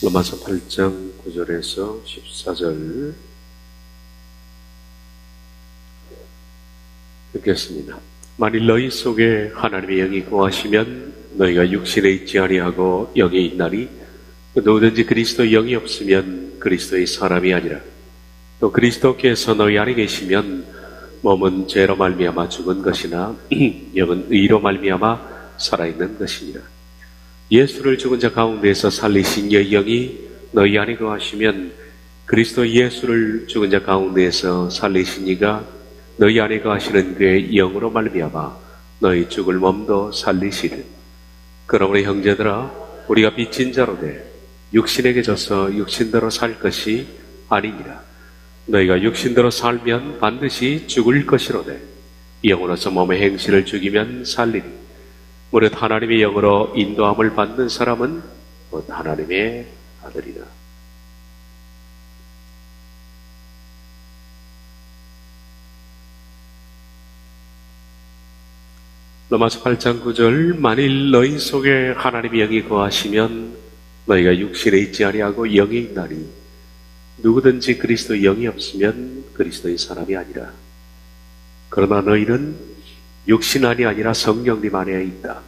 로마서 8장 9절에서 14절 읽겠습니다. 만일 너희 속에 하나님의 영이 거하시면 너희가 육신에 있지 아니하고 영에 있나니 누구든지 그리스도의 영이 없으면 그리스도의 사람이 아니라 또 그리스도께서 너희 안에 계시면 몸은 죄로 말미암아 죽은 것이나 영은 의로 말미암아 살아있는 것이니라. 예수를 죽은 자 가운데서 살리신 예 영이 너희 안에 거하시면 그리스도 예수를 죽은 자 가운데서 살리신 이가 너희 안에 거하시는 그의 영으로 말미암아 너희 죽을 몸도 살리시리. 그러므로 형제들아, 우리가 빚진 자로되 육신에게 져서 육신대로 살 것이 아니니라. 너희가 육신대로 살면 반드시 죽을 것이로되 영으로서 몸의 행실을 죽이면 살리니 무릇 하나님의 영으로 인도함을 받는 사람은 곧 하나님의 아들이라. 로마서 8장 9절 만일 너희 속에 하나님의 영이 거하시면 너희가 육신에 있지 아니하고 영에 있나니 누구든지 그리스도의 영이 없으면 그리스도의 사람이 아니라. 그러나 너희는 육신 안이 아니라 성령님 안에 있다.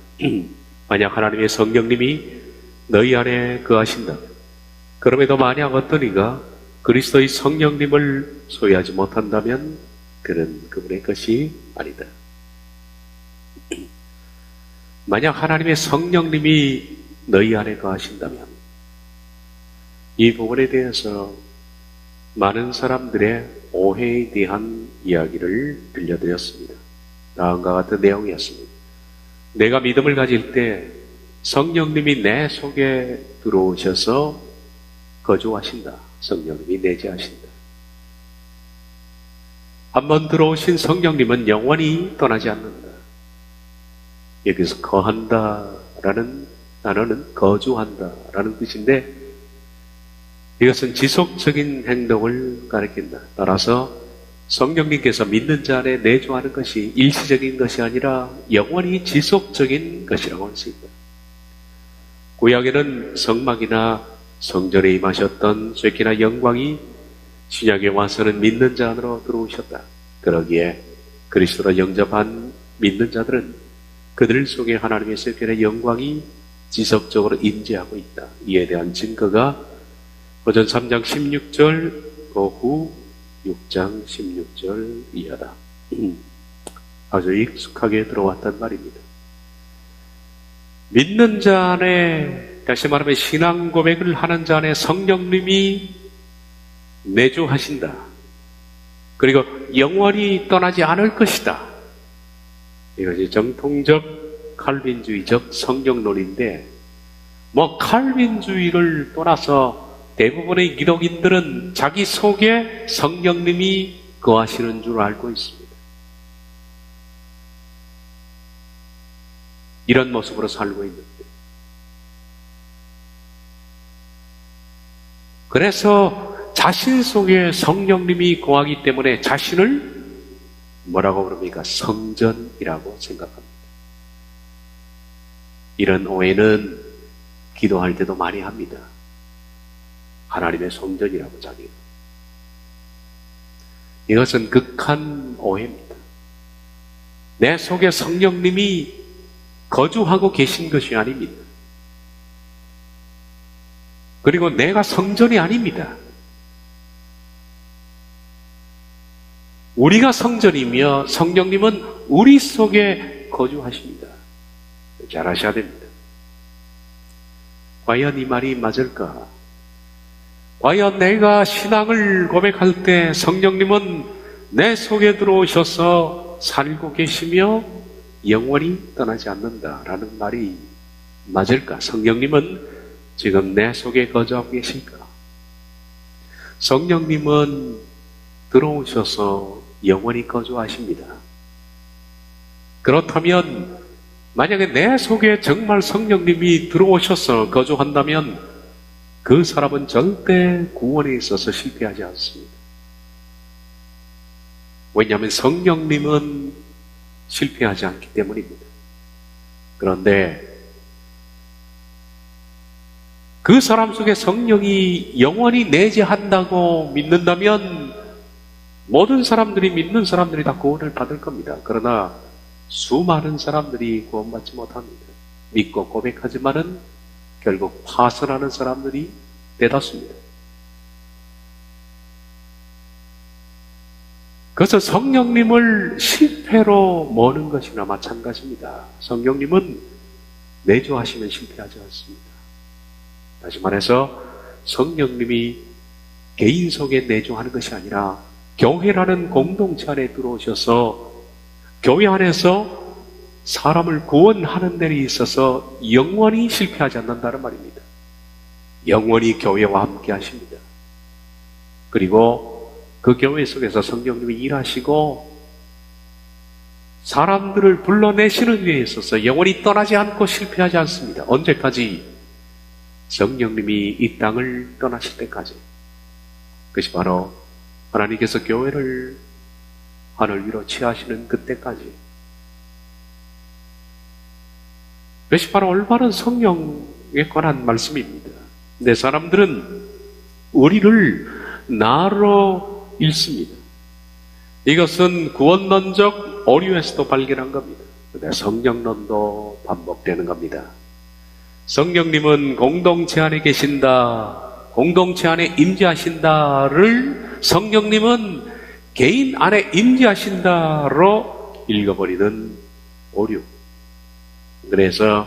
만약 하나님의 성령님이 너희 안에 거하신다. 그럼에도 만약 어떤 이가 그리스도의 성령님을 소유하지 못한다면 그는 그분의 것이 아니다. 만약 하나님의 성령님이 너희 안에 거하신다면, 이 부분에 대해서 많은 사람들의 오해에 대한 이야기를 들려드렸습니다. 다음과 같은 내용이었습니다. 내가 믿음을 가질 때 성령님이 내 속에 들어오셔서 거주하신다. 성령님이 내재하신다. 한번 들어오신 성령님은 영원히 떠나지 않는다. 여기서 거한다라는 단어는 거주한다라는 뜻인데, 이것은 지속적인 행동을 가리킨다. 따라서 성령님께서 믿는 자 안에 내주하는 것이 일시적인 것이 아니라 영원히 지속적인 것이라고 할 수 있다. 구약에는 성막이나 성전에 임하셨던 쇠키나 영광이 신약에 와서는 믿는 자 안으로 들어오셨다. 그러기에 그리스도로 영접한 믿는 자들은 그들 속에 하나님의 쇠키나 영광이 지속적으로 임재하고 있다. 이에 대한 증거가 고전 3장 16절, 그 후 6장 16절 이하다. 아주 익숙하게 들어왔단 말입니다. 믿는 자 안에, 다시 말하면 신앙 고백을 하는 자 안에 성령님이 내주하신다. 그리고 영원히 떠나지 않을 것이다. 이것이 정통적 칼빈주의적 성령론인데, 칼빈주의를 떠나서 대부분의 기독인들은 자기 속에 성령님이 거하시는 줄 알고 있습니다. 이런 모습으로 살고 있는데, 그래서 자신 속에 성령님이 거하기 때문에 자신을 뭐라고 부릅니까? 성전이라고 생각합니다. 이런 오해는 기도할 때도 많이 합니다. 하나님의 성전이라고 자기가. 이것은 극한 오해입니다. 내 속에 성령님이 거주하고 계신 것이 아닙니다. 그리고 내가 성전이 아닙니다. 우리가 성전이며 성령님은 우리 속에 거주하십니다. 잘 아셔야 됩니다. 과연 이 말이 맞을까? 과연 내가 신앙을 고백할 때 성령님은 내 속에 들어오셔서 살고 계시며 영원히 떠나지 않는다라는 말이 맞을까? 성령님은 지금 내 속에 거주하고 계실까? 성령님은 들어오셔서 영원히 거주하십니다. 그렇다면 만약에 내 속에 정말 성령님이 들어오셔서 거주한다면 그 사람은 절대 구원에 있어서 실패하지 않습니다. 왜냐하면 성령님은 실패하지 않기 때문입니다. 그런데 그 사람 속에 성령이 영원히 내재한다고 믿는다면 모든 사람들이, 믿는 사람들이 다 구원을 받을 겁니다. 그러나 수많은 사람들이 구원받지 못합니다. 믿고 고백하지만은 결국 파선하는 사람들이 대다수입니다. 그래서 성령님을 실패로 모는 것이나 마찬가지입니다. 성령님은 내주하시면 실패하지 않습니다. 다시 말해서 성령님이 개인 속에 내주하는 것이 아니라 교회라는 공동체 안에 들어오셔서 교회 안에서 사람을 구원하는 데 있어서 영원히 실패하지 않는다는 말입니다. 영원히 교회와 함께 하십니다. 그리고 그 교회 속에서 성령님이 일하시고 사람들을 불러내시는 일에 있어서 영원히 떠나지 않고 실패하지 않습니다. 언제까지? 성령님이 이 땅을 떠나실 때까지. 그것이 바로 하나님께서 교회를 하늘 위로 취하시는 그때까지. 그것이 바로 올바른 성령에 관한 말씀입니다. 근데 사람들은 우리를 나로 읽습니다. 이것은 구원론적 오류에서도 발견한 겁니다. 근데 성령론도 반복되는 겁니다. 성령님은 공동체 안에 계신다, 공동체 안에 임재하신다를 성령님은 개인 안에 임재하신다로 읽어버리는 오류. 그래서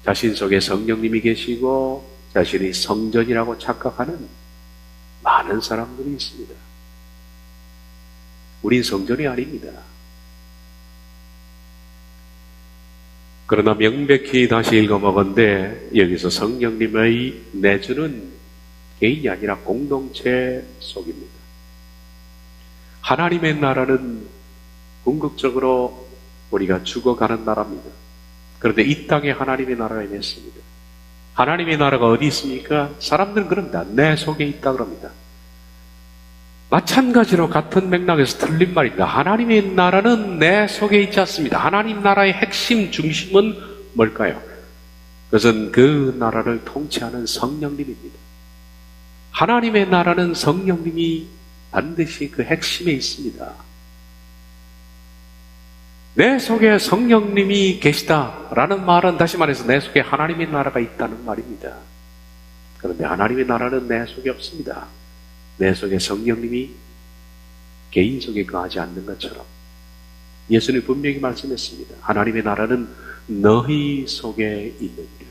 자신 속에 성령님이 계시고 자신이 성전이라고 착각하는 많은 사람들이 있습니다. 우린 성전이 아닙니다. 그러나 명백히 다시 읽어먹은데 여기서 성령님의 내주는 개인이 아니라 공동체 속입니다. 하나님의 나라는 궁극적으로 우리가 죽어가는 나라입니다. 그런데 이 땅에 하나님의 나라가 있습니다. 하나님의 나라가 어디 있습니까? 사람들은 그럽니다. 내 속에 있다 그럽니다. 마찬가지로 같은 맥락에서 틀린 말입니다. 하나님의 나라는 내 속에 있지 않습니다. 하나님 나라의 핵심 중심은 뭘까요? 그것은 그 나라를 통치하는 성령님입니다. 하나님의 나라는 성령님이 반드시 그 핵심에 있습니다. 내 속에 성령님이 계시다라는 말은 다시 말해서 내 속에 하나님의 나라가 있다는 말입니다. 그런데 하나님의 나라는 내 속에 없습니다. 내 속에 성령님이 개인 속에 거하지 않는 것처럼 예수님이 분명히 말씀했습니다. 하나님의 나라는 너희 속에 있느니라.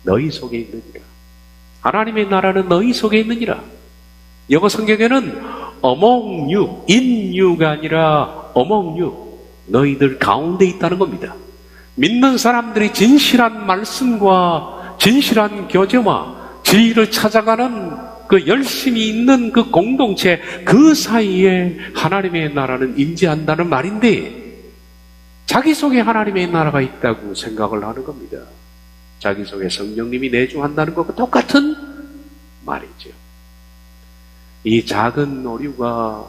너희 속에 있느니라. 하나님의 나라는 너희 속에 있느니라. 영어 성경에는 among you, in you가 아니라 among you, 너희들 가운데 있다는 겁니다. 믿는 사람들이 진실한 말씀과 진실한 교제와 진리를 찾아가는 그 열심히 있는 그 공동체, 그 사이에 하나님의 나라는 임재한다는 말인데 자기 속에 하나님의 나라가 있다고 생각을 하는 겁니다. 자기 속에 성령님이 내주한다는 것과 똑같은 말이죠. 이 작은 오류가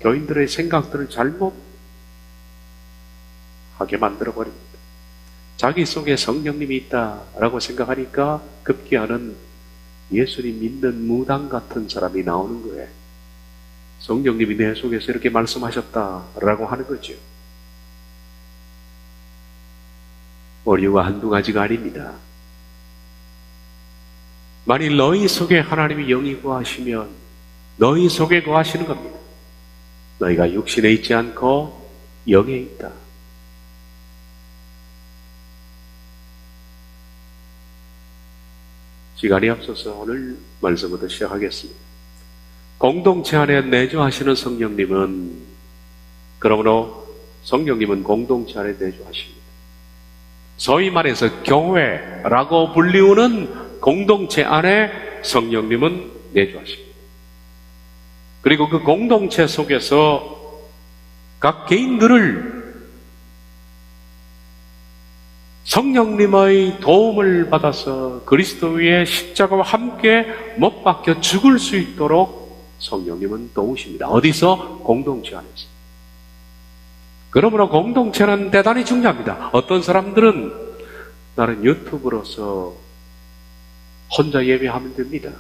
교인들의 생각들을 잘못하게 만들어버립니다. 자기 속에 성령님이 있다라고 생각하니까 급기야는 예수님 믿는 무당 같은 사람이 나오는 거예요. 성령님이 내 속에서 이렇게 말씀하셨다라고 하는 거죠. 오류가 한두 가지가 아닙니다. 만일 너희 속에 하나님이 영이 거하시면 너희 속에 거하시는 겁니다. 너희가 육신에 있지 않고 영에 있다. 시간이 없어서 오늘 말씀부터 시작하겠습니다. 공동체 안에 내주하시는 성령님은, 그러므로 성령님은 공동체 안에 내주하십니다. 소위 말해서 교회라고 불리우는 공동체 안에 성령님은 내주하십니다. 그리고 그 공동체 속에서 각 개인들을 성령님의 도움을 받아서 그리스도의 십자가와 함께 못 박혀 죽을 수 있도록 성령님은 도우십니다. 어디서? 공동체 안에서. 그러므로 공동체는 대단히 중요합니다. 어떤 사람들은 나는 유튜브로서 혼자 예배하면 됩니다.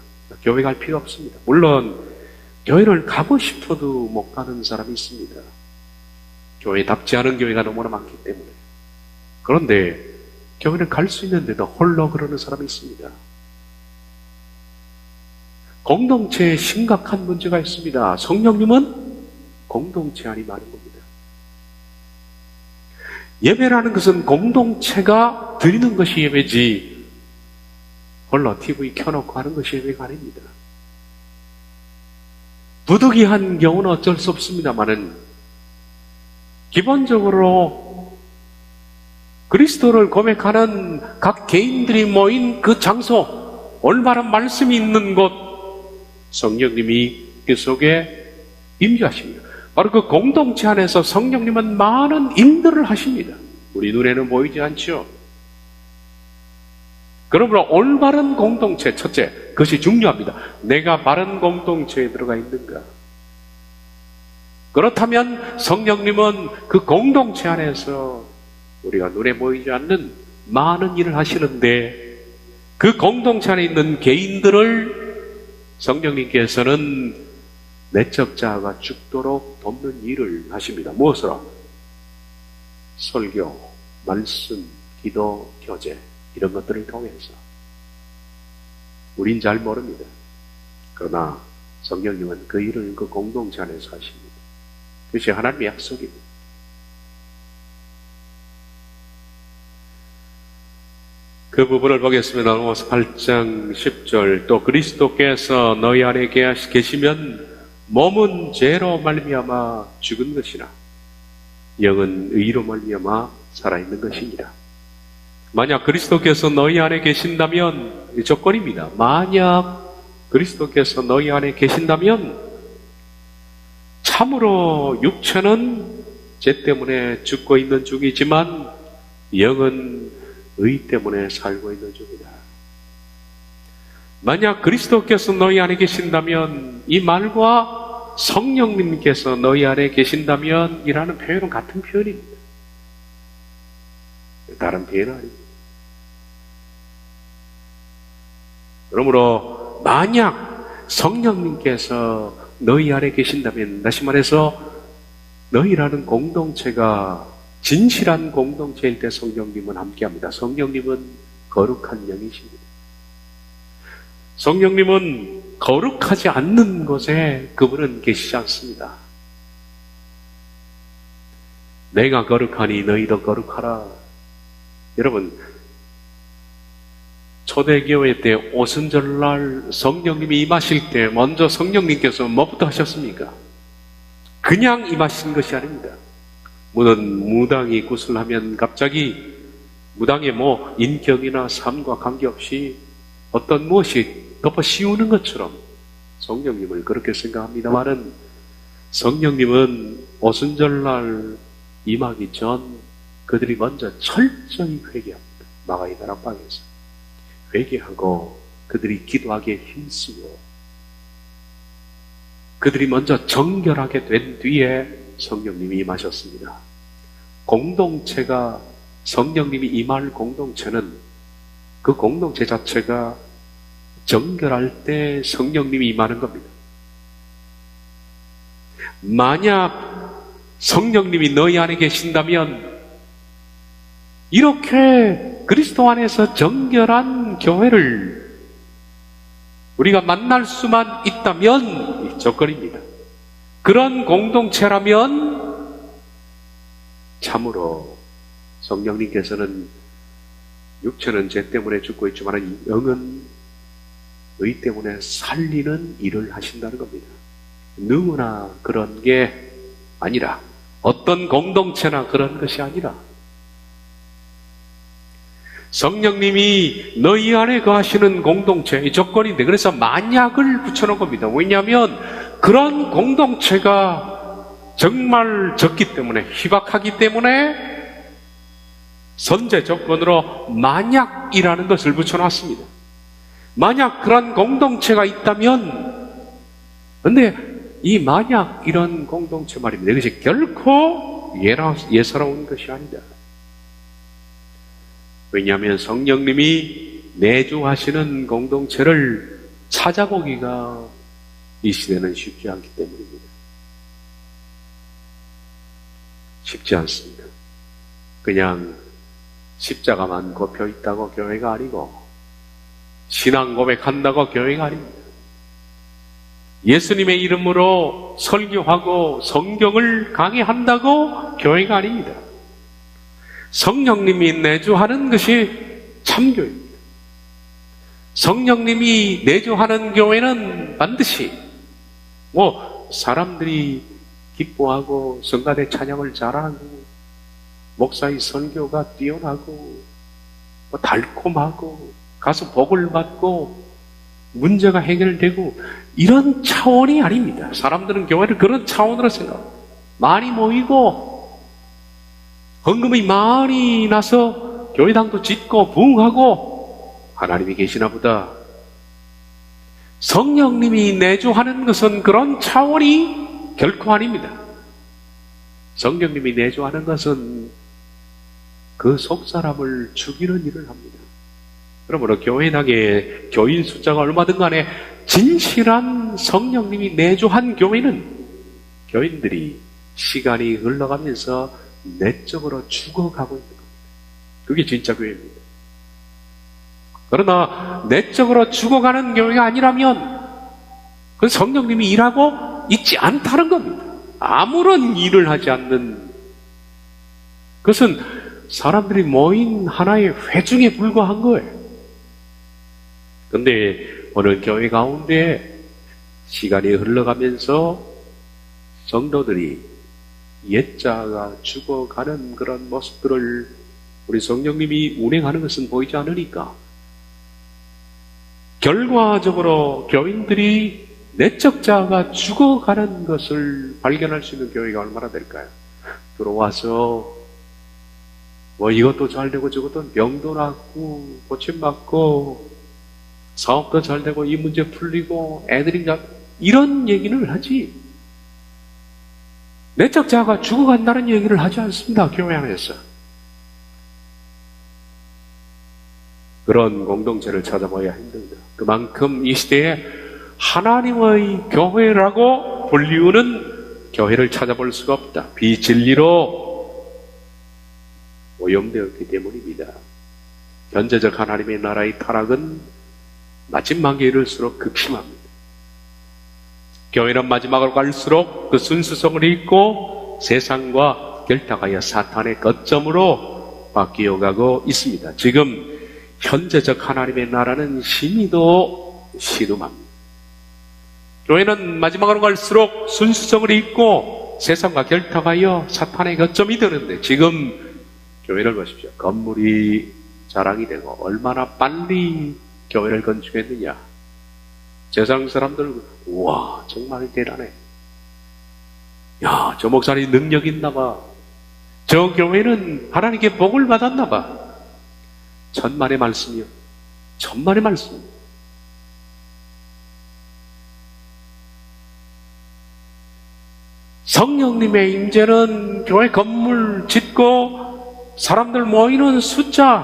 교회 갈 필요 없습니다. 물론 교회를 가고 싶어도 못 가는 사람이 있습니다. 교회답지 않은 교회가 너무나 많기 때문에. 그런데 교회를 갈 수 있는데도 홀로 그러는 사람이 있습니다. 공동체에 심각한 문제가 있습니다. 성령님은 공동체 안이 많은 겁니다. 예배라는 것은 공동체가 드리는 것이 예배지 홀로 TV 켜놓고 하는 것이 예배가 아닙니다. 부득이한 경우는 어쩔 수 없습니다만은 기본적으로 그리스도를 고백하는 각 개인들이 모인 그 장소, 올바른 말씀이 있는 곳, 성령님이 그 속에 임재하십니다. 바로 그 공동체 안에서 성령님은 많은 일들을 하십니다. 우리 눈에는 보이지 않죠. 그러므로 올바른 공동체, 첫째, 그것이 중요합니다. 내가 바른 공동체에 들어가 있는가? 그렇다면 성령님은 그 공동체 안에서 우리가 눈에 보이지 않는 많은 일을 하시는데 그 공동체 안에 있는 개인들을 성령님께서는 내적 자아가 죽도록 돕는 일을 하십니다. 무엇으로? 설교, 말씀, 기도, 교제 이런 것들을 통해서. 우린 잘 모릅니다. 그러나 성령님은 그 일을 그 공동체 안에서 하십니다. 그것이 하나님의 약속입니다. 그 부분을 보겠습니다. 로마서 8장 10절 또 그리스도께서 너희 안에 계시면 몸은 죄로 말미암아 죽은 것이나 영은 의로 말미암아 살아있는 것이니라. 만약 그리스도께서 너희 안에 계신다면 이 조건입니다. 만약 그리스도께서 너희 안에 계신다면 참으로 육체는 죄 때문에 죽고 있는 중이지만 영은 의 때문에 살고 있는 중이다. 만약 그리스도께서 너희 안에 계신다면 이 말과 성령님께서 너희 안에 계신다면 이라는 표현은 같은 표현입니다. 다른 표현은 아닙니다. 그러므로 만약 성령님께서 너희 안에 계신다면 다시 말해서 너희라는 공동체가 진실한 공동체일 때 성령님은 함께합니다. 성령님은 거룩한 영이십니다. 성령님은 거룩하지 않는 곳에 그분은 계시지 않습니다. 내가 거룩하니 너희도 거룩하라. 여러분, 초대교회 때 오순절날 성령님이 임하실 때 먼저 성령님께서 뭐부터 하셨습니까? 그냥 임하신 것이 아닙니다. 무당이 구슬하면 갑자기 무당의 인격이나 삶과 관계없이 어떤 무엇이 덮어 씌우는 것처럼 성령님을 그렇게 생각합니다만은 성령님은 오순절날 임하기 전 그들이 먼저 철저히 회개합니다. 마가의 다락방에서 회개하고 그들이 기도하기에 힘쓰고 그들이 먼저 정결하게 된 뒤에 성령님이 임하셨습니다. 공동체가 성령님이 임할 공동체는 그 공동체 자체가 정결할 때 성령님이 임하는 겁니다. 만약 성령님이 너희 안에 계신다면 이렇게 그리스도 안에서 정결한 교회를 우리가 만날 수만 있다면 이 조건입니다. 그런 공동체라면 참으로 성령님께서는 육체는 죄 때문에 죽고 있지만 영은 의 때문에 살리는 일을 하신다는 겁니다. 누구나 그런 게 아니라 어떤 공동체나 그런 것이 아니라 성령님이 너희 안에 거하시는 공동체 이 조건인데 그래서 만약을 붙여놓은 겁니다. 왜냐하면 그런 공동체가 정말 적기 때문에 희박하기 때문에 선제 조건으로 만약이라는 것을 붙여놨습니다. 만약 그런 공동체가 있다면 근데 이 만약 이런 공동체 말입니다. 이것이 결코 예사로운 것이 아니다. 왜냐하면 성령님이 내주하시는 공동체를 찾아보기가 이 시대는 쉽지 않기 때문입니다. 쉽지 않습니다. 그냥 십자가만 굽혀 있다고 교회가 아니고, 신앙 고백한다고 교회가 아닙니다. 예수님의 이름으로 설교하고 성경을 강의한다고 교회가 아닙니다. 성령님이 내주하는 것이 참교회입니다. 성령님이 내주하는 교회는 반드시 사람들이 기뻐하고 성가대 찬양을 잘하고 목사의 설교가 뛰어나고 달콤하고 가서 복을 받고 문제가 해결되고 이런 차원이 아닙니다. 사람들은 교회를 그런 차원으로 생각합니다. 많이 모이고 헌금이 많이 나서 교회당도 짓고 부흥하고 하나님이 계시나 보다. 성령님이 내주하는 것은 그런 차원이 결코 아닙니다. 성령님이 내주하는 것은 그 속사람을 죽이는 일을 합니다. 그러므로 교회당의 교인 숫자가 얼마든 간에 진실한 성령님이 내주한 교회는 교인들이 시간이 흘러가면서 내적으로 죽어가고 있는 겁니다. 그게 진짜 교회입니다. 그러나 내적으로 죽어가는 교회가 아니라면 그 성령님이 일하고 있지 않다는 겁니다. 아무런 일을 하지 않는 그것은 사람들이 모인 하나의 회중에 불과한 거예요. 근데 어느 교회 가운데 시간이 흘러가면서 성도들이 옛자가 죽어가는 그런 모습들을 우리 성령님이 운행하는 것은 보이지 않으니까 결과적으로 교인들이 내적 자가 죽어가는 것을 발견할 수 있는 교회가 얼마나 될까요? 들어와서 이것도 잘 되고 저것도 병도 낫고 고침받고 사업도 잘 되고 이 문제 풀리고 애들이 이런 얘기를 하지 내적 자가 죽어간다는 얘기를 하지 않습니다. 교회 안에서. 그런 공동체를 찾아봐야 힘듭니다. 그만큼 이 시대에 하나님의 교회라고 불리우는 교회를 찾아볼 수가 없다. 비진리로 오염되었기 때문입니다. 현재적 하나님의 나라의 타락은 마지막에 이를수록 극심합니다. 교회는 마지막으로 갈수록 그 순수성을 잃고 세상과 결탁하여 사탄의 거점으로 바뀌어가고 있습니다. 지금 현재적 하나님의 나라는 심히도 시름합니다. 교회는 마지막으로 갈수록 순수성을 잃고 세상과 결탁하여 사탄의 거점이 되는데 지금 교회를 보십시오. 건물이 자랑이 되고 얼마나 빨리 교회를 건축했느냐. 세상 사람들 우와 정말 대단해. 야, 저 목사님 능력 있나 봐. 저 교회는 하나님께 복을 받았나 봐. 천만의 말씀이요. 천만의 말씀. 성령님의 임재는 교회 건물 짓고 사람들 모이는 숫자,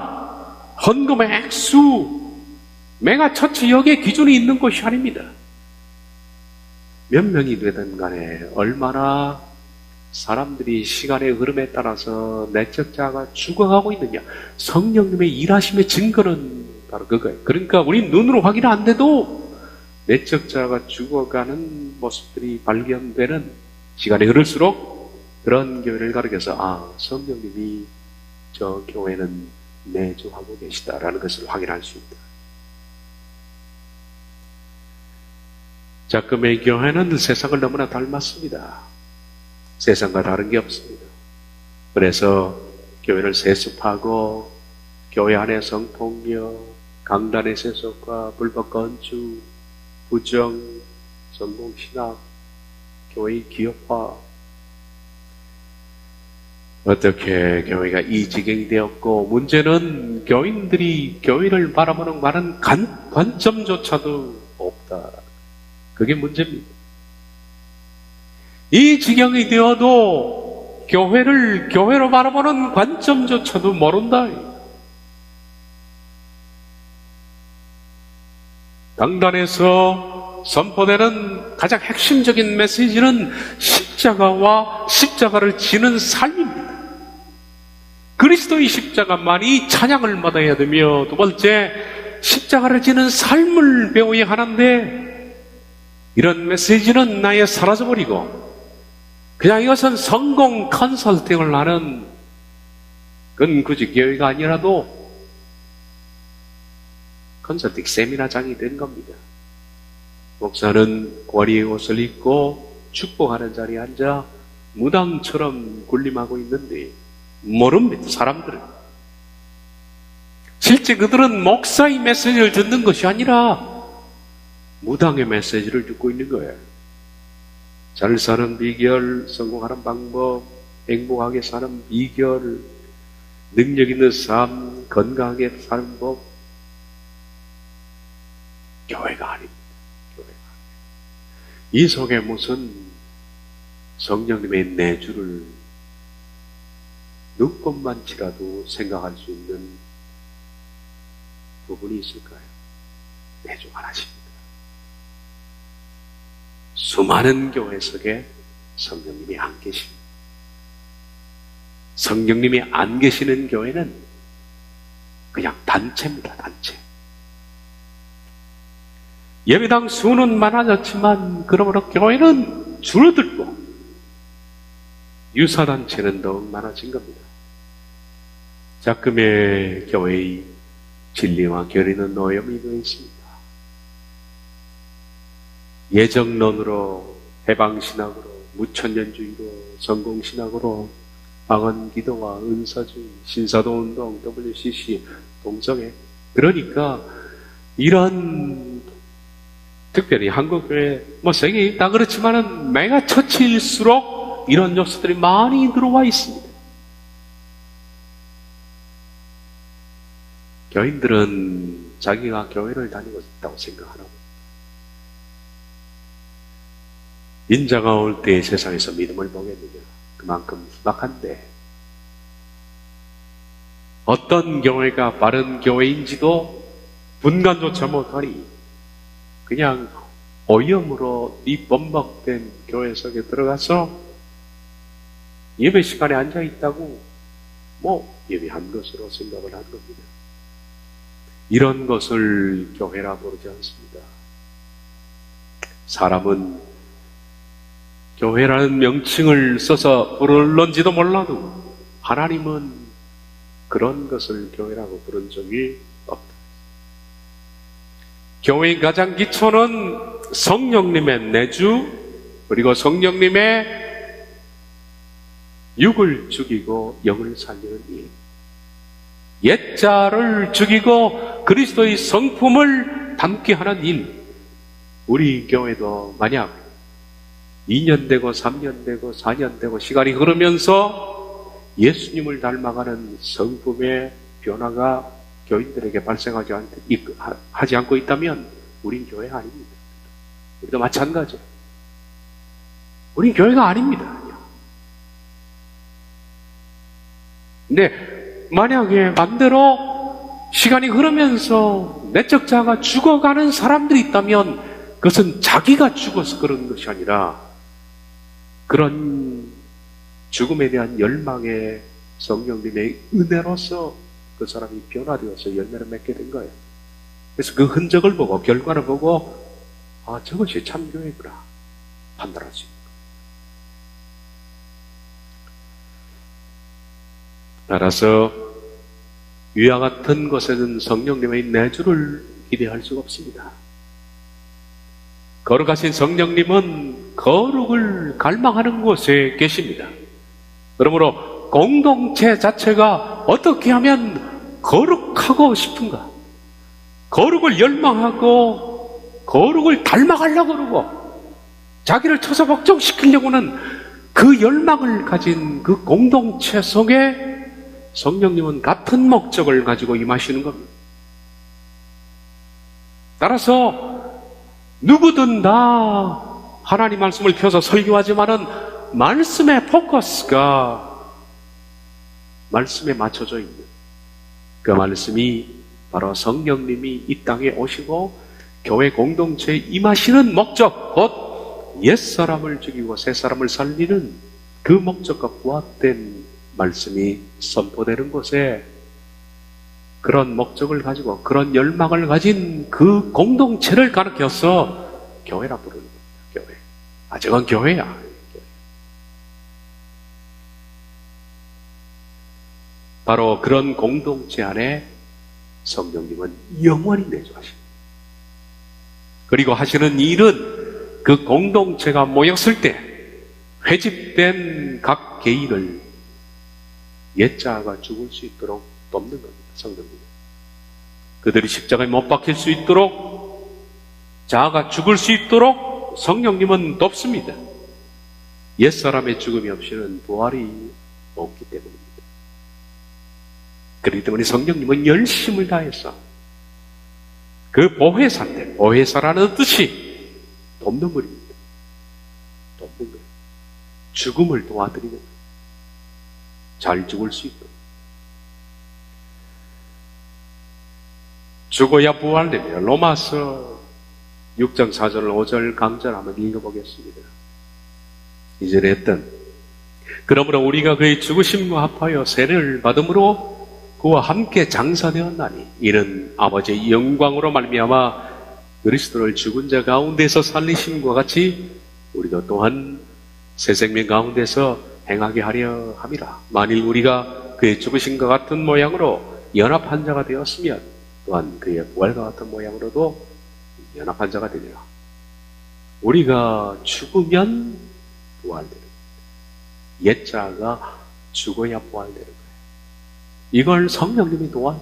헌금의 액수, 메가처치 여기에 기준이 있는 것이 아닙니다. 몇 명이 되든 간에 얼마나 사람들이 시간의 흐름에 따라서 내적 자가 죽어가고 있느냐. 성령님의 일하심의 증거는 바로 그거예요. 그러니까 우리 눈으로 확인 안 돼도 내적 자가 죽어가는 모습들이 발견되는 시간이 흐를수록 그런 교회를 가르쳐서 성령님이 저 교회는 내주하고 계시다라는 것을 확인할 수 있다. 자금의 교회는 세상을 너무나 닮았습니다. 세상과 다른 게 없습니다. 그래서 교회를 세습하고 교회 안에 성폭력, 강단의 세속과 불법 건축, 부정, 성공신학, 교회의 기업화, 어떻게 교회가 이 지경이 되었고 문제는 교인들이 교회를 바라보는 많은 관점조차도 없다. 그게 문제입니다. 이 지경이 되어도 교회를 교회로 바라보는 관점조차도 모른다. 강단에서 선포되는 가장 핵심적인 메시지는 십자가와 십자가를 지는 삶입니다. 그리스도의 십자가만이 찬양을 받아야 되며, 두 번째, 십자가를 지는 삶을 배워야 하는데, 이런 메시지는 나에 사라져버리고 그냥 이것은 성공 컨설팅을 하는, 그건 굳이 교회가 아니라도 컨설팅 세미나장이 된 겁니다. 목사는 고아리의 옷을 입고 축복하는 자리에 앉아 무당처럼 군림하고 있는데 모릅니다, 사람들은. 실제 그들은 목사의 메시지를 듣는 것이 아니라 무당의 메시지를 듣고 있는 거예요. 잘 사는 비결, 성공하는 방법, 행복하게 사는 비결, 능력 있는 삶, 건강하게 사는 법. 교회가 아닙니다. 교회가 아닙니다. 이 속에 무슨 성령님의 내주를 눈꼽만치라도 생각할 수 있는 부분이 있을까요? 내주 하나십니다. 수많은 교회 속에 성령님이 안 계십니다. 성령님이 안 계시는 교회는 그냥 단체입니다, 단체. 예배당 수는 많아졌지만 그러므로 교회는 줄어들고 유사단체는 더욱 많아진 겁니다. 작금의 교회의 진리와 결의는 오염이 되어 있습니다. 예정론으로, 해방신학으로, 무천년주의로, 성공신학으로, 방언기도와 은사주의, 신사도운동, WCC, 동성애. 그러니까 이런, 특별히 한국교회, 세계에 있다 그렇지만은 메가처치일수록 이런 요소들이 많이 들어와 있습니다. 교인들은 자기가 교회를 다니고 있다고 생각하나 봅니다. 인자가 올 때 세상에서 믿음을 보겠느냐? 그만큼 희박한데, 어떤 교회가 바른 교회인지도 분간조차 못하니 그냥 오염으로 이 범벅된 교회 속에 들어가서 예배 시간에 앉아있다고 예배한 것으로 생각을 한 겁니다. 이런 것을 교회라 부르지 않습니다. 사람은 교회라는 명칭을 써서 부를런지도 몰라도 하나님은 그런 것을 교회라고 부른 적이 없다. 교회의 가장 기초는 성령님의 내주, 그리고 성령님의 육을 죽이고 영을 살리는 일, 옛자를 죽이고 그리스도의 성품을 담게 하는 일. 우리 교회도 만약 2년 되고 3년 되고 4년 되고 시간이 흐르면서 예수님을 닮아가는 성품의 변화가 교인들에게 발생하지 않고 있다면 우린 교회가 아닙니다. 우리도 마찬가지예요. 우린 교회가 아닙니다. 근데 만약에 반대로 시간이 흐르면서 내적 자아가 죽어가는 사람들이 있다면 그것은 자기가 죽어서 그런 것이 아니라 그런 죽음에 대한 열망의 성령님의 은혜로서 그 사람이 변화되어서 열매를 맺게 된 거예요. 그래서 그 흔적을 보고 결과를 보고 저것이 참교회구나 판단할 수 있는 거예요. 따라서 위와 같은 것에는 성령님의 내주를 기대할 수가 없습니다. 거룩하신 성령님은 거룩을 갈망하는 곳에 계십니다. 그러므로 공동체 자체가 어떻게 하면 거룩하고 싶은가? 거룩을 열망하고 거룩을 닮아가려고 그러고 자기를 쳐서 복종시키려고는 그 열망을 가진 그 공동체 속에 성령님은 같은 목적을 가지고 임하시는 겁니다. 따라서 누구든 다 하나님 말씀을 펴서 설교하지만은 말씀의 포커스가 말씀에 맞춰져 있는 그 말씀이 바로 성령님이 이 땅에 오시고 교회 공동체에 임하시는 목적, 곧 옛사람을 죽이고 새사람을 살리는 그 목적과 부합된 말씀이 선포되는 곳에 그런 목적을 가지고 그런 열망을 가진 그 공동체를 가르쳐서 교회라 부르는 겁니다. 교회. 저건 교회야. 바로 그런 공동체 안에 성령님은 영원히 내주하십니다. 그리고 하시는 일은 그 공동체가 모였을 때 회집된 각 개인을 옛자아가 죽을 수 있도록 돕는 겁니다. 성령님. 그들이 십자가에 못 박힐 수 있도록, 자아가 죽을 수 있도록 성령님은 돕습니다. 옛사람의 죽음이 없이는 부활이 없기 때문입니다. 그렇기 때문에 성령님은 열심을 다해서 그 보혜사인데, 보혜사라는 뜻이 돕는 분입니다. 돕는 거예요. 죽음을 도와드리는 거예요. 잘 죽을 수 있도록. 죽어야 부활됩니다. 로마서 6장 4절 5절 강절 한번 읽어보겠습니다. 이전에 했던, 그러므로 우리가 그의 죽으심과 합하여 세례를 받음으로 그와 함께 장사되었나니 이는 아버지의 영광으로 말미암아 그리스도를 죽은 자 가운데서 살리심과 같이 우리도 또한 새 생명 가운데서 행하게 하려 함이라. 만일 우리가 그의 죽으심과 같은 모양으로 연합한 자가 되었으면 또한 그의 부활과 같은 모양으로도 연합한 자가 되리라. 우리가 죽으면 부활되는 거예요. 옛자가 죽어야 부활되는 거예요. 이걸 성령님이 도와요.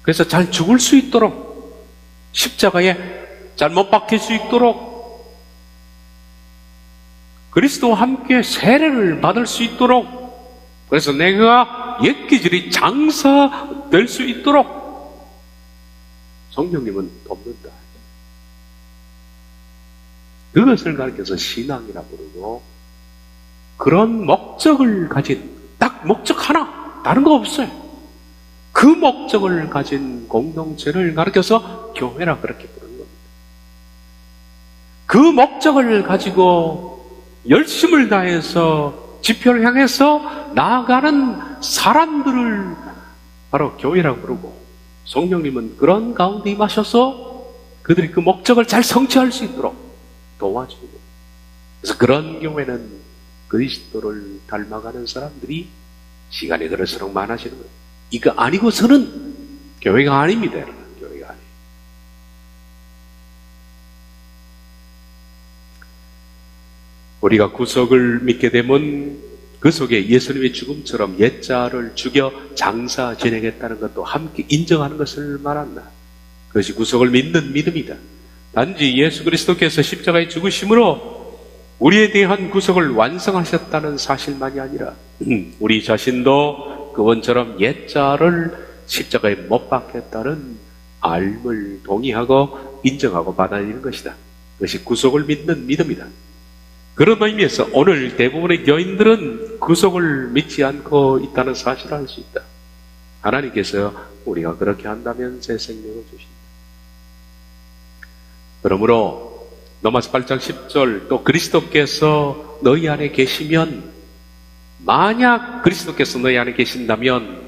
그래서 잘 죽을 수 있도록, 십자가에 잘 못 박힐 수 있도록, 그리스도와 함께 세례를 받을 수 있도록, 그래서 내가 옛기질이 장사될 수 있도록 성령님은 돕는다. 그것을 가르쳐서 신앙이라 부르고, 그런 목적을 가진, 딱 목적 하나, 다른 거 없어요. 그 목적을 가진 공동체를 가르쳐서 교회라 그렇게 부르는 겁니다. 그 목적을 가지고 열심을 다해서 지표를 향해서 나아가는 사람들을 바로 교회라고 부르고, 성령님은 그런 가운데 임하셔서 그들이 그 목적을 잘 성취할 수 있도록 도와주고, 그래서 그런 교회는 그리스도를 닮아가는 사람들이 시간이 그럴수록 많아지는 거예요. 이거 아니고서는 교회가 아닙니다, 여러분. 교회가 아니에요. 우리가 구속을 믿게 되면 그 속에 예수님의 죽음처럼 옛자를 죽여 장사 지내겠다는 것도 함께 인정하는 것을 말한다. 그것이 구속을 믿는 믿음이다. 단지 예수 그리스도께서 십자가에 죽으심으로 우리에 대한 구속을 완성하셨다는 사실만이 아니라 우리 자신도 그분처럼 옛자를 십자가에 못 박혔다는 알을 동의하고 인정하고 받아들이는 것이다. 그것이 구속을 믿는 믿음이다. 그런 의미에서 오늘 대부분의 교인들은 구속을 믿지 않고 있다는 사실을 알 수 있다. 하나님께서 우리가 그렇게 한다면 새 생명을 주신다. 그러므로 로마서 8장 10절, 또 그리스도께서 너희 안에 계시면, 만약 그리스도께서 너희 안에 계신다면,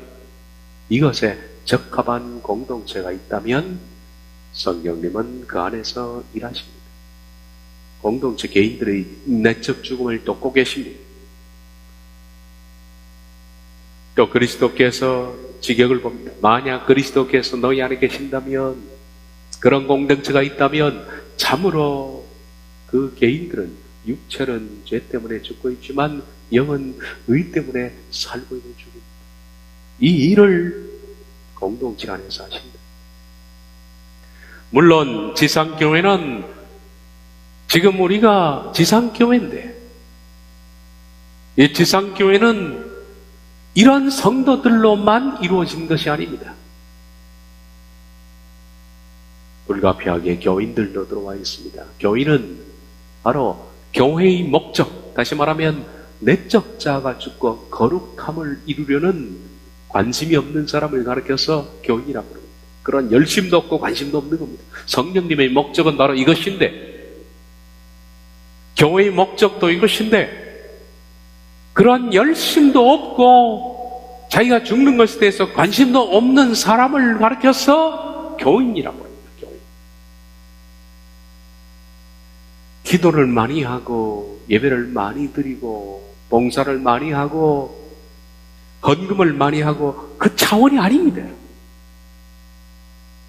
이것에 적합한 공동체가 있다면 성령님은 그 안에서 일하십니다. 공동체 개인들의 내적 죽음을 돕고 계십니다. 또 그리스도께서 직역을 봅니다. 만약 그리스도께서 너희 안에 계신다면, 그런 공동체가 있다면 참으로 그 개인들은 육체는 죄 때문에 죽고 있지만 영은 의 때문에 살고 있는 중입니다. 이 일을 공동체 안에서 하신다. 물론 지상교회는 지금 우리가 지상교회인데, 이 지상교회는 이런 성도들로만 이루어진 것이 아닙니다. 불가피하게 교인들도 들어와 있습니다. 교인은 바로 교회의 목적, 다시 말하면 내적 자아가 죽고 거룩함을 이루려는 관심이 없는 사람을 가르쳐서 교인이라고 합니다. 그런 열심도 없고 관심도 없는 겁니다. 성령님의 목적은 바로 이것인데, 교회의 목적도 이것인데, 그런 열심도 없고 자기가 죽는 것에 대해서 관심도 없는 사람을 가르쳐서 교인이라고 합니다. 교인. 기도를 많이 하고 예배를 많이 드리고 봉사를 많이 하고 헌금을 많이 하고 그 차원이 아닙니다.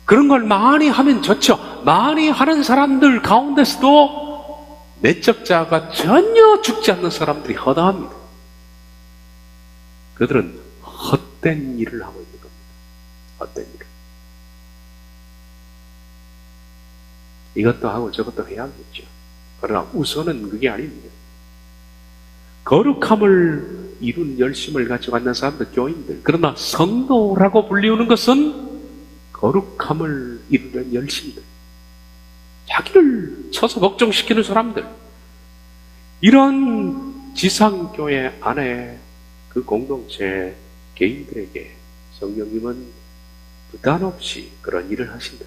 그런 걸 많이 하면 좋죠. 많이 하는 사람들 가운데서도 내적 자아가 전혀 죽지 않는 사람들이 허다합니다. 그들은 헛된 일을 하고 있는 겁니다. 헛된 일을. 이것도 하고 저것도 해야겠죠. 그러나 우선은 그게 아닙니다. 거룩함을 이룬 열심을 가지고 있는 사람들, 교인들. 그러나 성도라고 불리우는 것은 거룩함을 이루는 열심들. 자기를 쳐서 걱정시키는 사람들. 이런 지상교회 안에 그 공동체 개인들에게 성령님은 부담 없이 그런 일을 하신다.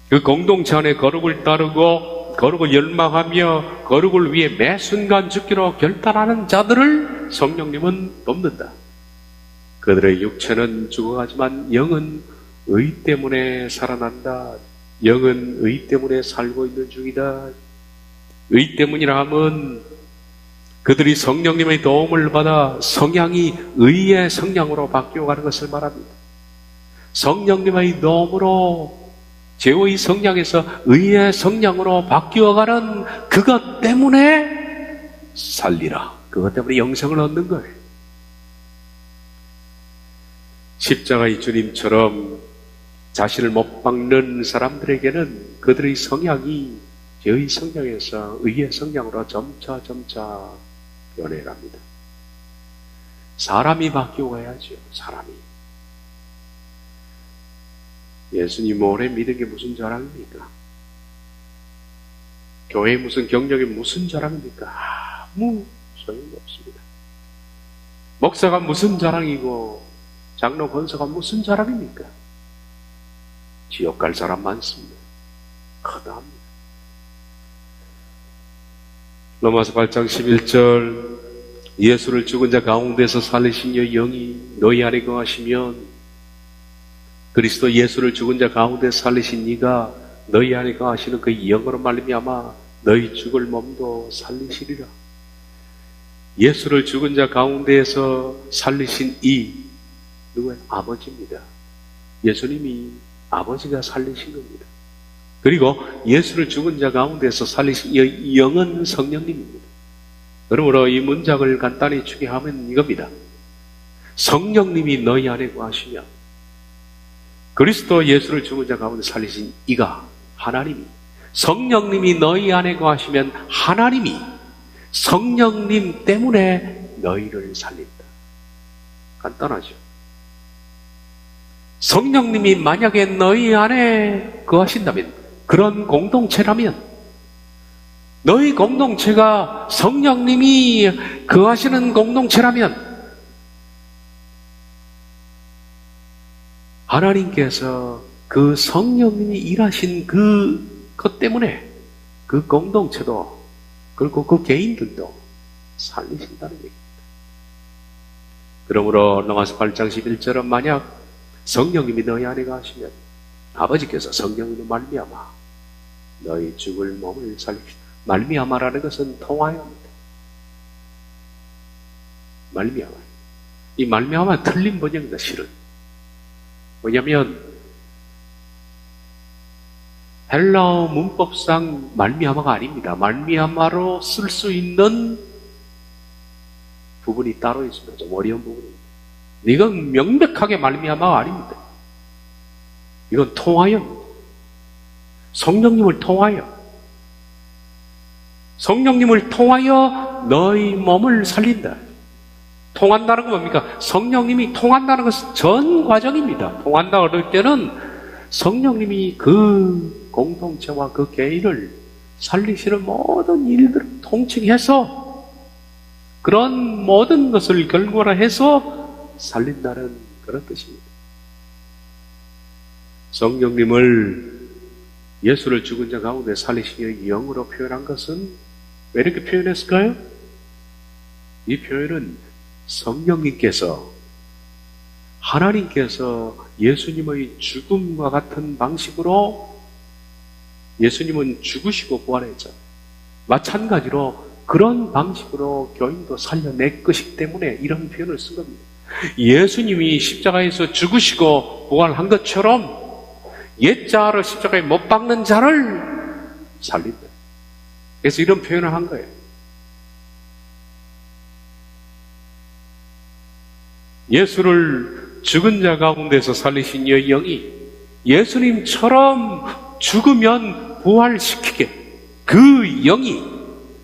그 공동체 안에 거룩을 따르고 거룩을 열망하며 거룩을 위해 매 순간 죽기로 결단하는 자들을 성령님은 돕는다. 그들의 육체는 죽어가지만 영은 의 때문에 살아난다. 영은 의 때문에 살고 있는 중이다. 의 때문이라 함은 그들이 성령님의 도움을 받아 성향이 의의 성향으로 바뀌어가는 것을 말합니다. 성령님의 도움으로 죄의 성향에서 의의 성향으로 바뀌어가는 그것 때문에 살리라. 그것 때문에 영생을 얻는 거예요. 십자가의 주님처럼 자신을 못 박는 사람들에게는 그들의 성향이 죄의 성향에서 의의 성향으로 점차 변해갑니다. 사람이 바뀌어가야죠. 사람이. 예수님 오래 믿은 게 무슨 자랑입니까? 교회 무슨 경력이 무슨 자랑입니까? 아무 소용이 없습니다. 목사가 무슨 자랑이고 장로 권사가 무슨 자랑입니까? 지옥 갈 사람 많습니다. 허다합니다. 로마서 8장 11절 예수를 죽은 자 가운데서 살리신 여 영이 너희 안에 거하시면 그리스도 예수를 죽은 자 가운데 살리신 이가 너희 안에 거하시는 그 영으로 말미암아 너희 죽을 몸도 살리시리라. 예수를 죽은 자 가운데에서 살리신 이 누구의 아버지입니다. 예수님이 아버지가 살리신 겁니다. 그리고 예수를 죽은 자 가운데서 살리신 이 영은 성령님입니다. 그러므로 이 문장을 간단히 추계하면 이겁니다. 성령님이 너희 안에 거하시며 그리스도 예수를 죽은 자 가운데 살리신 이가 하나님이, 성령님이 너희 안에 거하시면 하나님이 성령님 때문에 너희를 살린다. 간단하죠. 성령님이 만약에 너희 안에 거하신다면, 그런 공동체라면, 너희 공동체가 성령님이 거하시는 공동체라면 하나님께서 그 성령님이 일하신 그것 때문에 그 공동체도 그리고 그 개인들도 살리신다는 얘기입니다. 그러므로 로마서 8장 11절은 만약 성령님이 너희 안에 가시면 아버지께서 성령으로 말미암아 너희 죽을 몸을 살리시다. 말미암아라는 것은 통하여입니다. 말미암아. 이 말미암아 틀린 번역입니다. 실은. 왜냐하면 헬라어 문법상 말미암아가 아닙니다. 말미암아로 쓸 수 있는 부분이 따로 있습니다. 좀 어려운 부분입니다. 이건 명백하게 말미암아가 아닙니다. 이건 통하여입니다. 성령님을 통하여. 성령님을 통하여 너희 몸을 살린다. 통한다는 건 뭡니까? 성령님이 통한다는 것은 전 과정입니다. 통한다 그럴 때는 성령님이 그 공동체와 그 개인을 살리시는 모든 일들을 통칭해서 그런 모든 것을 결과로 해서 살린다는 그런 뜻입니다. 성령님을 예수를 죽은 자 가운데 살리시기에 영으로 표현한 것은 왜 이렇게 표현했을까요? 이 표현은 성령님께서, 하나님께서 예수님의 죽음과 같은 방식으로, 예수님은 죽으시고 부활했죠. 마찬가지로 그런 방식으로 교인도 살려낼 것이기 때문에 이런 표현을 쓴 겁니다. 예수님이 십자가에서 죽으시고 부활한 것처럼 옛자를 십자가에 못 박는 자를 살린다. 그래서 이런 표현을 한 거예요. 예수를 죽은 자 가운데서 살리신 이 영이 예수님처럼 죽으면 부활시키게, 그 영이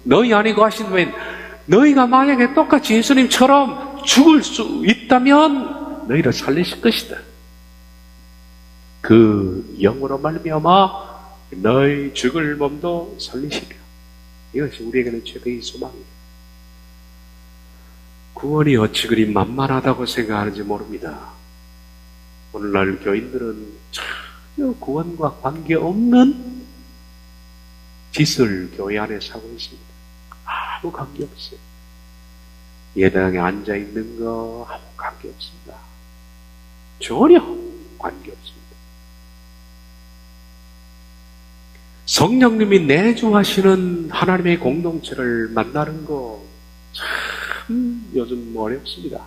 너희 안에 거하신다면, 너희가 만약에 똑같이 예수님처럼 죽을 수 있다면 너희를 살리실 것이다. 그 영으로 말미암아 너희 죽을 몸도 살리시리라. 이것이 우리에게는 최대의 소망입니다. 구원이 어찌 그리 만만하다고 생각하는지 모릅니다. 오늘날 교인들은 전혀 구원과 관계없는 짓을 교회 안에서 하고 있습니다. 아무 관계없어요. 예당에 앉아있는 거 아무 관계없습니다. 전혀 관계없습니다. 성령님이 내주하시는 하나님의 공동체를 만나는 거 참 요즘 어렵습니다.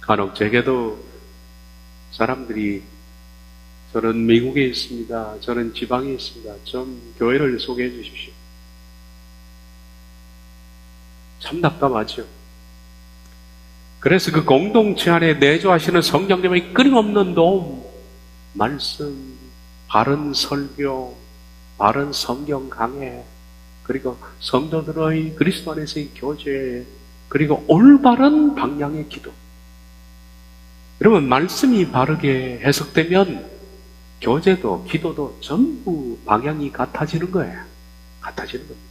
간혹 제게도 사람들이 저는 미국에 있습니다, 저는 지방에 있습니다, 좀 교회를 소개해 주십시오. 참 답답하죠. 그래서 그 공동체 안에 내주하시는 성령님의 끊임없는 도움, 말씀, 바른 설교, 바른 성경 강해, 그리고 성도들의 그리스도 안에서의 교제, 그리고 올바른 방향의 기도. 여러분, 말씀이 바르게 해석되면 교제도 기도도 전부 방향이 같아지는 거예요. 같아지는 겁니다.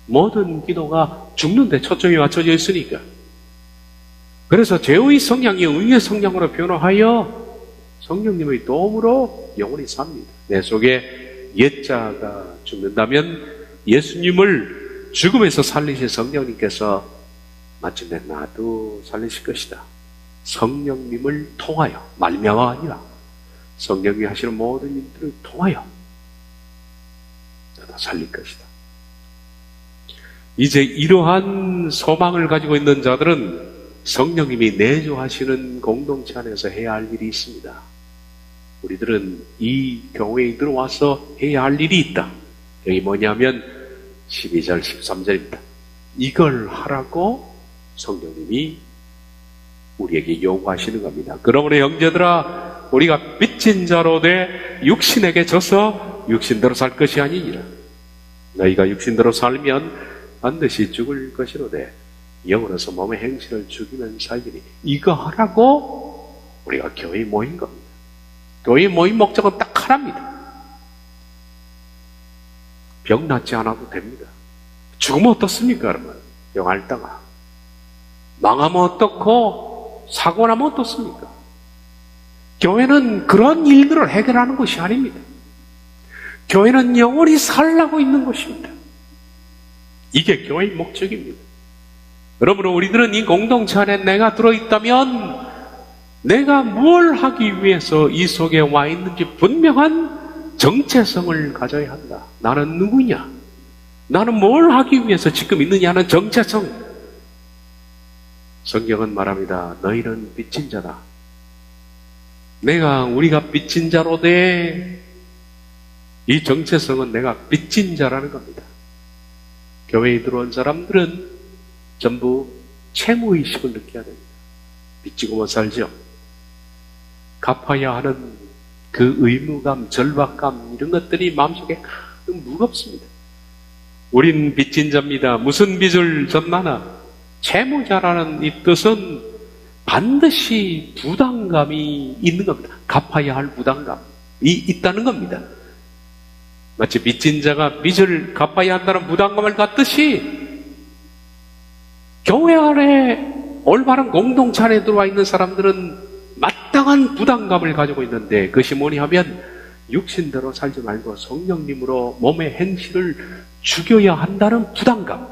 모든 기도가 죽는데 초점이 맞춰져 있으니까. 그래서 죄의 성향이 의의 성향으로 변화하여 성령님의 도움으로 영원히 삽니다. 내 속에 옛자가 죽는다면 예수님을 죽음에서 살리신 성령님께서 마침내 나도 살리실 것이다. 성령님을 통하여, 말미암아 아니라 성령님이 하시는 모든 일들을 통하여 나도 살릴 것이다. 이제 이러한 소망을 가지고 있는 자들은 성령님이 내주하시는 공동체 안에서 해야 할 일이 있습니다. 우리들은 이 교회에 들어와서 해야 할 일이 있다. 여기 뭐냐면 12절, 13절입니다. 이걸 하라고 성령님이 우리에게 요구하시는 겁니다. 그러므로 형제들아, 우리가 빚진 자로 돼 육신에게 져서 육신대로 살 것이 아니니라. 너희가 육신대로 살면 반드시 죽을 것이로되 영으로서 몸의 행실을 죽이면 살리니, 이거 하라고 우리가 교회에 모인 겁니다. 교회에 모인 목적은 딱 하나입니다. 병 낫지 않아도 됩니다. 죽으면 어떻습니까, 여러분? 병 앓다가 망하면 어떻고 사고 나면 어떻습니까? 교회는 그런 일들을 해결하는 것이 아닙니다. 교회는 영원히 살라고 있는 것입니다. 이게 교회의 목적입니다. 여러분, 우리들은 이 공동체 안에 내가 들어있다면 내가 뭘 하기 위해서 이 속에 와 있는지 분명한 정체성을 가져야 한다. 나는 누구냐? 나는 뭘 하기 위해서 지금 있느냐는 정체성. 성경은 말합니다. 너희는 빚진 자다. 우리가 빚진 자로 돼. 이 정체성은 내가 빚진 자라는 겁니다. 교회에 들어온 사람들은 전부 채무의식을 느껴야 됩니다. 빚지고 못 살죠. 갚아야 하는 그 의무감, 절박감, 이런 것들이 마음속에 무겁습니다. 우린 빚진 자입니다. 무슨 빚을 졌나나? 채무자라는 이 뜻은 반드시 부담감이 있는 겁니다. 갚아야 할 부담감이 있다는 겁니다. 마치 빚진 자가 빚을 갚아야 한다는 부담감을 갖듯이 교회 안에 올바른 공동체 안에 들어와 있는 사람들은 마땅한 부담감을 가지고 있는데 그것이 뭐냐 하면 육신대로 살지 말고 성령님으로 몸의 행실을 죽여야 한다는 부담감.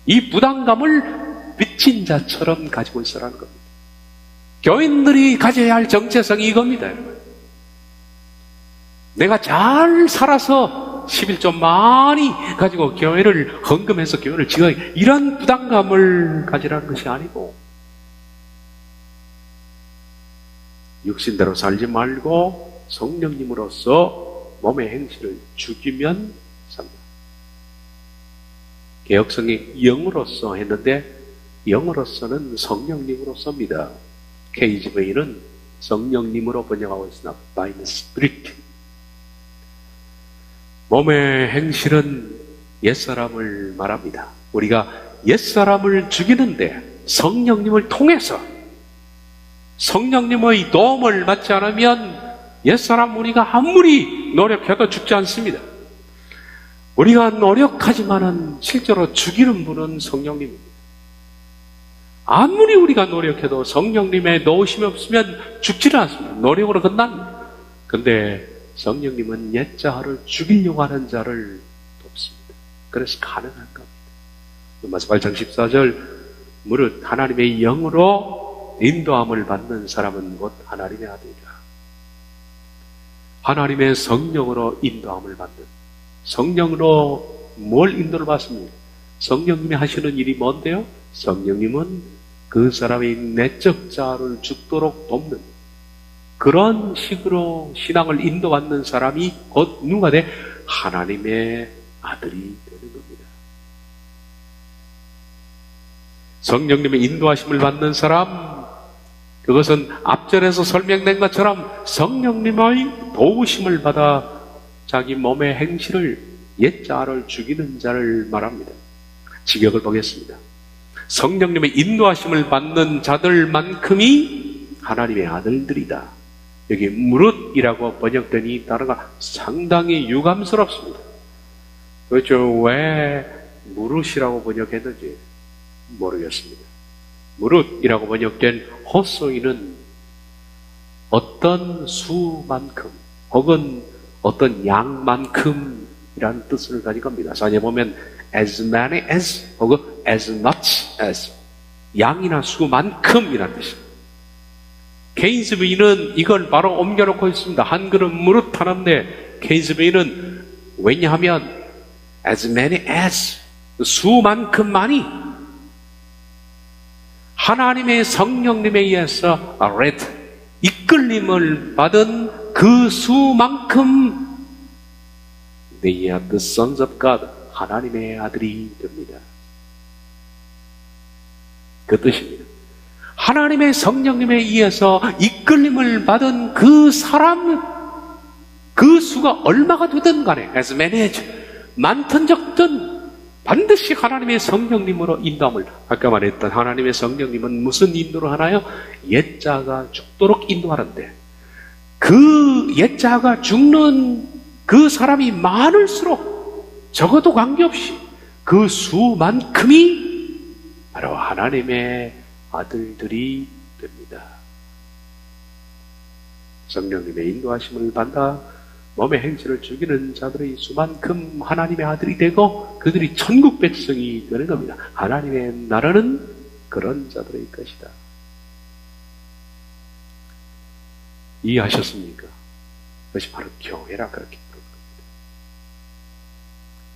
이 부담감을 미친 자처럼 가지고 있으라는 겁니다. 교인들이 가져야 할 정체성이 이겁니다. 내가 잘 살아서 11조 많이 가지고 교회를 헌금해서 교회를 지어 이런 부담감을 가지라는 것이 아니고 육신대로 살지 말고 성령님으로서 몸의 행실을 죽이면 산다. 개혁성이 영으로서 했는데 영으로서는 성령님으로서입니다. KJV는 성령님으로 번역하고 있으나 by the Spirit. 몸의 행실은 옛사람을 말합니다. 우리가 옛사람을 죽이는데 성령님을 통해서 성령님의 도움을 받지 않으면 옛사람 우리가 아무리 노력해도 죽지 않습니다. 우리가 노력하지만은 실제로 죽이는 분은 성령님입니다. 아무리 우리가 노력해도 성령님의 도우심이 없으면 죽지는 않습니다. 노력으로 끝납니다. 근데 성령님은 옛자를 죽이려고 하는 자를 돕습니다. 그래서 가능한 겁니다. 마지막 8장 14절 무릇 하나님의 영으로 인도함을 받는 사람은 곧 하나님의 아들이라. 하나님의 성령으로 인도함을 받는, 성령으로 뭘 인도를 받습니까? 성령님이 하시는 일이 뭔데요? 성령님은 그 사람의 내적 자아를 죽도록 돕는 그런 식으로 신앙을 인도받는 사람이 곧 누가 돼? 하나님의 아들이 되는 겁니다. 성령님의 인도하심을 받는 사람, 그것은 앞절에서 설명된 것처럼 성령님의 도우심을 받아 자기 몸의 행실을 옛자를 죽이는 자를 말합니다. 직역을 보겠습니다. 성령님의 인도하심을 받는 자들만큼이 하나님의 아들들이다. 여기 무릇이라고 번역되니 따라가 상당히 유감스럽습니다. 그렇죠. 왜 무릇이라고 번역했는지 모르겠습니다. 무릇이라고 번역된 헛소이는 어떤 수만큼 혹은 어떤 양만큼이라는 뜻을 가진 겁니다. 사전에 보면 as many as 혹은 as much as 양이나 수만큼이라는 뜻입니다. KJV는 이걸 바로 옮겨놓고 있습니다. 한글은 무릇 하는데 KJV는 왜냐하면 as many as 수만큼만이 하나님의 성령님에 의해서 led 이끌림을 받은 그 수만큼 they are the sons of God 하나님의 아들이 됩니다. 그 뜻입니다. 하나님의 성령님에 의해서 이끌림을 받은 그 사람, 그 수가 얼마가 되든 간에 as many as 많든 적든 반드시 하나님의 성령님으로 인도함을, 아까 말했던 하나님의 성령님은 무슨 인도를 하나요? 옛자가 죽도록 인도하는데 그 옛자가 죽는 그 사람이 많을수록 적어도 관계없이 그 수만큼이 바로 하나님의 아들들이 됩니다. 성령님의 인도하심을 받아 몸의 행실을 죽이는 자들의 수만큼 하나님의 아들이 되고 그들이 천국 백성이 되는 겁니다. 하나님의 나라는 그런 자들의 것이다. 이해하셨습니까? 그것이 바로 교회라 그렇게 부르는 겁니다.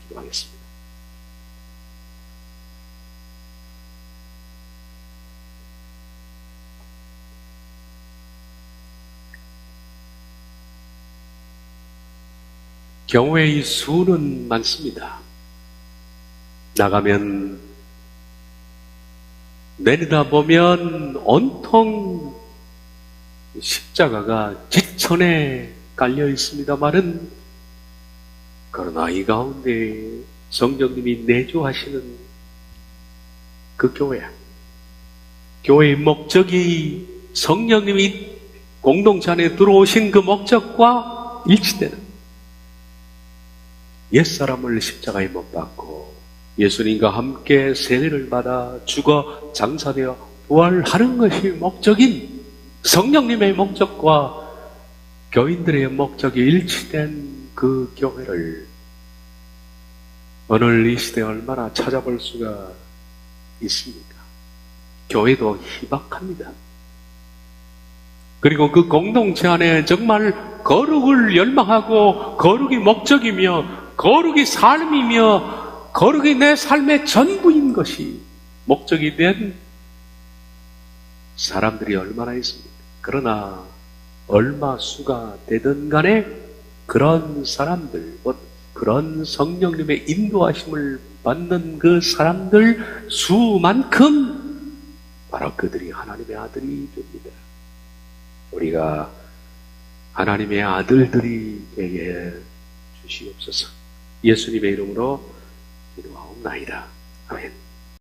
기도하겠습니다. 교회의 수는 많습니다. 나가면 내려다보면 온통 십자가가 지천에 깔려 있습니다만은 그러나 이 가운데 성령님이 내주하시는 그 교회의 목적이 성령님이 공동체 안에 들어오신 그 목적과 일치되는 옛사람을 십자가에 못 박고 예수님과 함께 세례를 받아 죽어 장사되어 부활하는 것이 목적인 성령님의 목적과 교인들의 목적이 일치된 그 교회를 오늘 이 시대에 얼마나 찾아볼 수가 있습니까? 교회도 희박합니다. 그리고 그 공동체 안에 정말 거룩을 열망하고 거룩이 목적이며 거룩이 삶이며 거룩이 내 삶의 전부인 것이 목적이 된 사람들이 얼마나 있습니까? 그러나 얼마 수가 되든 간에 그런 사람들, 그런 성령님의 인도하심을 받는 그 사람들 수만큼 바로 그들이 하나님의 아들이 됩니다. 우리가 하나님의 아들들이 되게 주시옵소서. 예수님의 이름으로 기도하옵나이다. 아멘.